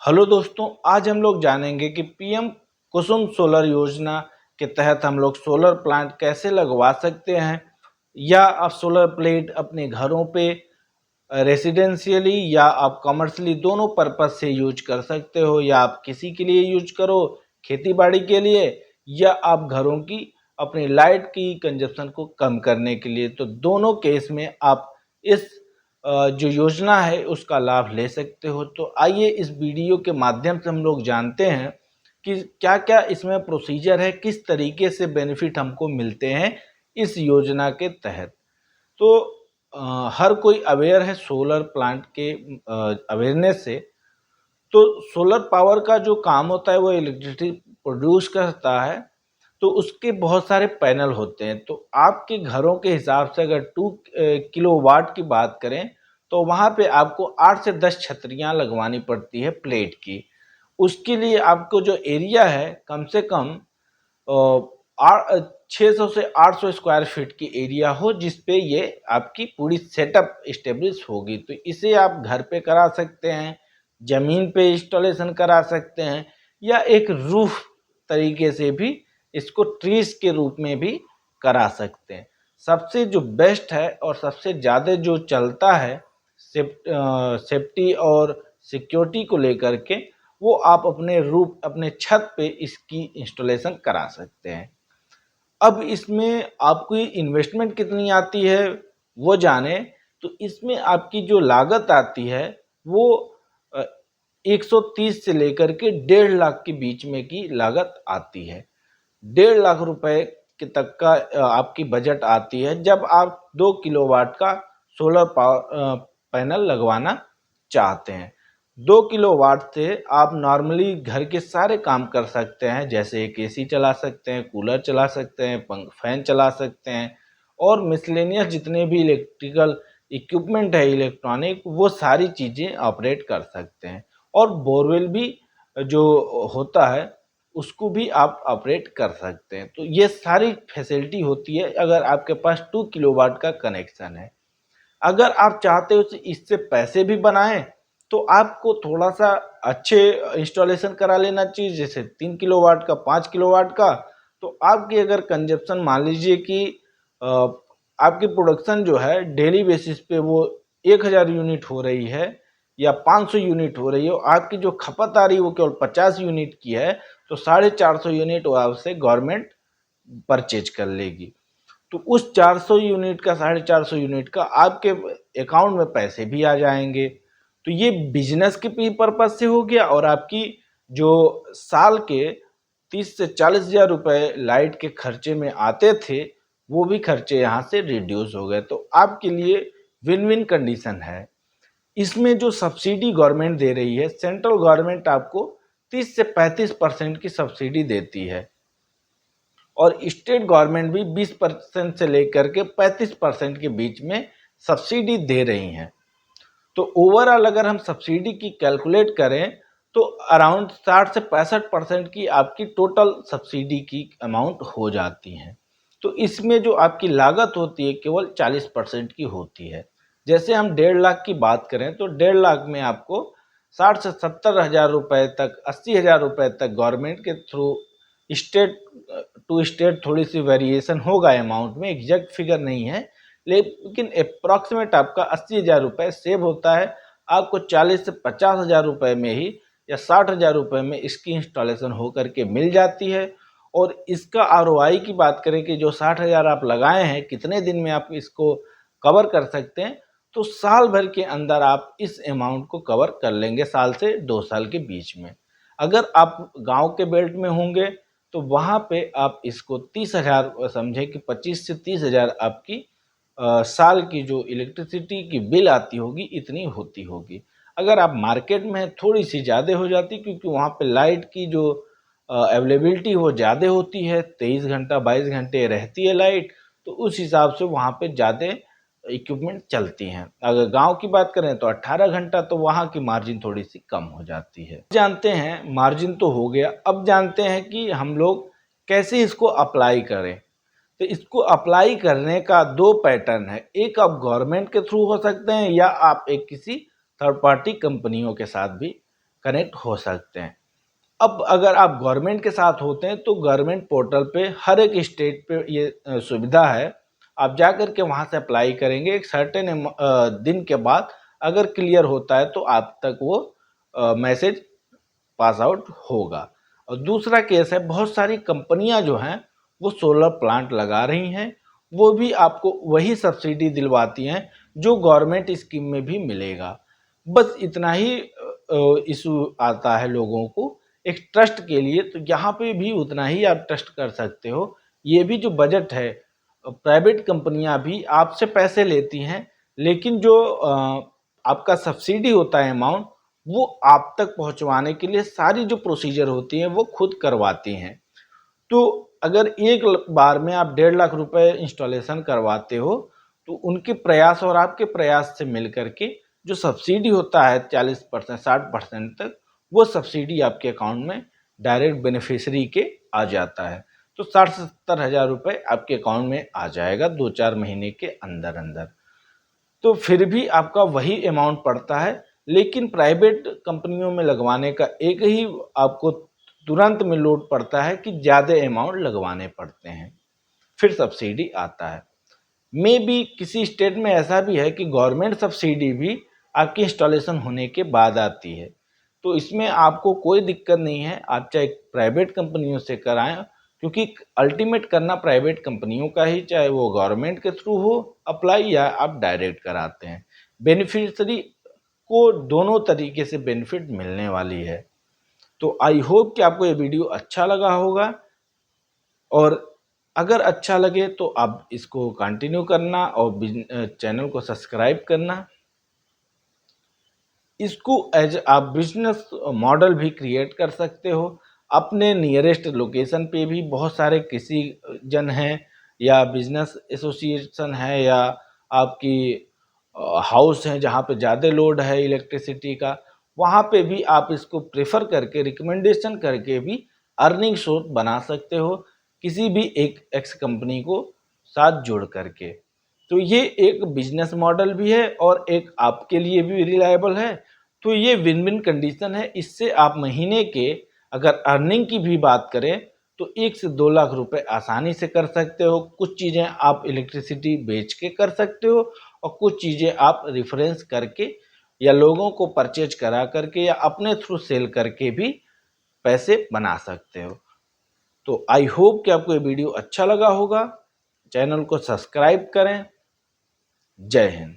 Hello दोस्तों, आज हम लोग जानेंगे कि पीएम कुसुम सोलर योजना के तहत हम लोग सोलर प्लांट कैसे लगवा सकते हैं या आप सोलर प्लेट अपने घरों पे रेसिडेंशियली या आप कमर्शियली दोनों पर्पज से यूज कर सकते हो, या आप किसी के लिए यूज करो खेती बाड़ी के लिए, या आप घरों की अपनी लाइट की कंजप्शन को कम करने के लिए। तो दोनों केस में आप इस जो योजना है उसका लाभ ले सकते हो। तो आइए इस वीडियो के माध्यम से हम लोग जानते हैं कि क्या क्या इसमें प्रोसीजर है, किस तरीके से बेनिफिट हमको मिलते हैं इस योजना के तहत। तो हर कोई अवेयर है सोलर प्लांट के अवेयरनेस से। तो सोलर पावर का जो काम होता है वो इलेक्ट्रिसिटी प्रोड्यूस करता है, तो उसके बहुत सारे पैनल होते हैं। तो आपके घरों के हिसाब से अगर 2 किलोवाट की बात करें तो वहाँ पे आपको 8 से 10 छतरियाँ लगवानी पड़ती है प्लेट की। उसके लिए आपको जो एरिया है कम से कम 600 से 800 स्क्वायर फीट की एरिया हो, जिस पे ये आपकी पूरी सेटअप इस्टेब्लिश होगी। तो इसे आप घर पे करा सकते हैं, ज़मीन पे इंस्टॉलेशन करा सकते हैं, या एक रूफ तरीके से भी इसको ट्रीज के रूप में भी करा सकते हैं। सबसे जो बेस्ट है और सबसे ज़्यादा जो चलता है सेफ्टी और सिक्योरिटी को लेकर के, वो आप अपने रूफ अपने छत पे इसकी इंस्टॉलेशन करा सकते हैं। अब इसमें आपकी इन्वेस्टमेंट कितनी आती है वो जाने, तो इसमें आपकी जो लागत आती है वो 130 से लेकर के 1.5 लाख के बीच में की लागत आती है। 1.5 लाख रुपए के तक का आपकी बजट आती है जब आप 2 किलोवाट का सोलर पावर पैनल लगवाना चाहते हैं। 2 किलोवाट से आप नॉर्मली घर के सारे काम कर सकते हैं, जैसे एक एसी चला सकते हैं, कूलर चला सकते हैं, फैन चला सकते हैं, और मिसलेनियस जितने भी इलेक्ट्रिकल इक्विपमेंट है इलेक्ट्रॉनिक, वो सारी चीज़ें ऑपरेट कर सकते हैं। और बोरवेल भी जो होता है उसको भी आप ऑपरेट कर सकते हैं। तो ये सारी फैसिलिटी होती है अगर आपके पास 2 किलोवाट का कनेक्शन है। अगर आप चाहते हो इससे पैसे भी बनाएं तो आपको थोड़ा सा अच्छे इंस्टॉलेशन करा लेना चाहिए, जैसे 3 किलोवाट का, 5 किलोवाट का। तो आपकी अगर कंजप्शन मान लीजिए कि अ, आपकी प्रोडक्शन जो है डेली बेसिस पे वो 1000 यूनिट हो रही है या 500 यूनिट हो रही है, आपकी जो खपत आ रही है वो केवल 50 यूनिट की है, तो 450 यूनिट वो आपसे गवर्नमेंट परचेज कर लेगी। तो उस 400 यूनिट का, 450 यूनिट का आपके अकाउंट में पैसे भी आ जाएंगे। तो ये बिजनेस के पर्पज से हो गया, और आपकी जो साल के 30 से 40 हजार रुपए लाइट के खर्चे में आते थे, वो भी खर्चे यहाँ से रिड्यूस हो गए। तो आपके लिए विन विन कंडीशन है। इसमें जो सब्सिडी गवर्नमेंट दे रही है, सेंट्रल गवर्नमेंट आपको 30 से 35% की सब्सिडी देती है, और स्टेट गवर्नमेंट भी 20% से लेकर के 35% के बीच में सब्सिडी दे रही हैं। तो ओवरऑल अगर हम सब्सिडी की कैलकुलेट करें तो अराउंड 60 से 65% की आपकी टोटल सब्सिडी की अमाउंट हो जाती है। तो इसमें जो आपकी लागत होती है केवल 40% की होती है। जैसे हम 1.5 लाख की बात करें तो 1.5 लाख में आपको 60 से 70 हजार रुपए तक, 80 हजार रुपए तक गवर्नमेंट के थ्रू, स्टेट टू स्टेट थोड़ी सी वेरिएशन होगा अमाउंट में, एग्जैक्ट फिगर नहीं है, लेकिन अप्रॉक्सीमेट आपका 80 हजार रुपये सेव होता है। आपको 40 से 50 हजार रुपये में ही या 60 हजार रुपये में इसकी इंस्टॉलेशन होकर के मिल जाती है। और इसका आरओआई की बात करें कि जो 60 हजार आप लगाए हैं कितने दिन में आप इसको कवर कर सकते हैं, तो साल भर के अंदर आप इस अमाउंट को कवर कर लेंगे, साल से 2 साल के बीच में। अगर आप गांव के बेल्ट में होंगे तो वहाँ पे आप इसको 30 हजार समझे कि 25 से 30 हजार आपकी साल की जो इलेक्ट्रिसिटी की बिल आती होगी इतनी होती होगी। अगर आप मार्केट में थोड़ी सी ज़्यादा हो जाती, क्योंकि वहाँ पे लाइट की जो अवेलेबिलिटी वो ज़्यादा होती है, 23 घंटा 22 घंटे रहती है लाइट, तो उस हिसाब से वहाँ पे ज़्यादा इक्विपमेंट चलती हैं। अगर गांव की बात करें तो 18 घंटा, तो वहाँ की मार्जिन थोड़ी सी कम हो जाती है। जानते हैं मार्जिन तो हो गया, अब जानते हैं कि हम लोग कैसे इसको अप्लाई करें। तो इसको अप्लाई करने का 2 पैटर्न है, एक आप गवर्नमेंट के थ्रू हो सकते हैं या आप एक किसी थर्ड पार्टी कंपनियों के साथ भी कनेक्ट हो सकते हैं। अब अगर आप गवर्नमेंट के साथ होते हैं तो गवर्नमेंट पोर्टल पे हर एक स्टेट पे ये सुविधा है। आप जा कर के वहाँ से अप्लाई करेंगे, एक सर्टेन दिन के बाद अगर क्लियर होता है तो आप तक वो मैसेज पास आउट होगा। और दूसरा केस है, बहुत सारी कंपनियां जो हैं वो सोलर प्लांट लगा रही हैं, वो भी आपको वही सब्सिडी दिलवाती हैं जो गवर्नमेंट स्कीम में भी मिलेगा। बस इतना ही इशू आता है लोगों को एक ट्रस्ट के लिए, तो यहाँ पे भी उतना ही आप ट्रस्ट कर सकते हो। ये भी जो बजट है, प्राइवेट कंपनियां भी आपसे पैसे लेती हैं, लेकिन जो आपका सब्सिडी होता है अमाउंट, वो आप तक पहुंचवाने के लिए सारी जो प्रोसीजर होती हैं वो खुद करवाती हैं। तो अगर एक बार में आप 1.5 लाख रुपए इंस्टॉलेशन करवाते हो तो उनके प्रयास और आपके प्रयास से मिल करके जो सब्सिडी होता है 40% 60% तक, वो सब्सिडी आपके अकाउंट में डायरेक्ट बेनिफिशियरी के आ जाता है। तो 60-70 हज़ार रुपये आपके अकाउंट में आ जाएगा 2-4 महीने के अंदर अंदर। तो फिर भी आपका वही अमाउंट पड़ता है, लेकिन प्राइवेट कंपनियों में लगवाने का एक ही आपको तुरंत में लोड पड़ता है कि ज़्यादा अमाउंट लगवाने पड़ते हैं, फिर सब्सिडी आता है। मे बी किसी स्टेट में ऐसा भी है कि गवर्नमेंट सब्सिडी भी आपकी इंस्टॉलेशन होने के बाद आती है, तो इसमें आपको कोई दिक्कत नहीं है, आप चाहे प्राइवेट कंपनियों से कराएं, क्योंकि अल्टीमेट करना प्राइवेट कंपनियों का ही, चाहे वो गवर्नमेंट के थ्रू हो अप्लाई या आप डायरेक्ट कराते हैं। बेनिफिशियरी को दोनों तरीके से बेनिफिट मिलने वाली है। तो आई होप कि आपको ये वीडियो अच्छा लगा होगा, और अगर अच्छा लगे तो आप इसको कंटिन्यू करना और चैनल को सब्सक्राइब करना। इसको एज आप बिजनेस मॉडल भी क्रिएट कर सकते हो। अपने नियरेस्ट लोकेशन पे भी बहुत सारे कृषि जन हैं या बिजनेस एसोसिएशन है या आपकी हाउस हैं जहाँ पे ज़्यादा लोड है इलेक्ट्रिसिटी का, वहाँ पे भी आप इसको प्रेफर करके रिकमेंडेशन करके भी अर्निंग सोर्स बना सकते हो, किसी भी एक एक्स कंपनी को साथ जोड़ करके। तो ये एक बिजनेस मॉडल भी है और एक आपके लिए भी रिलायबल है। तो ये विन विन कंडीशन है। इससे आप महीने के अगर अर्निंग की भी बात करें तो 1 से 2 लाख रुपए आसानी से कर सकते हो। कुछ चीज़ें आप इलेक्ट्रिसिटी बेच के कर सकते हो और कुछ चीज़ें आप रेफरेंस करके या लोगों को परचेज करा करके या अपने थ्रू सेल करके भी पैसे बना सकते हो। तो आई होप कि आपको ये वीडियो अच्छा लगा होगा। चैनल को सब्सक्राइब करें। जय हिंद।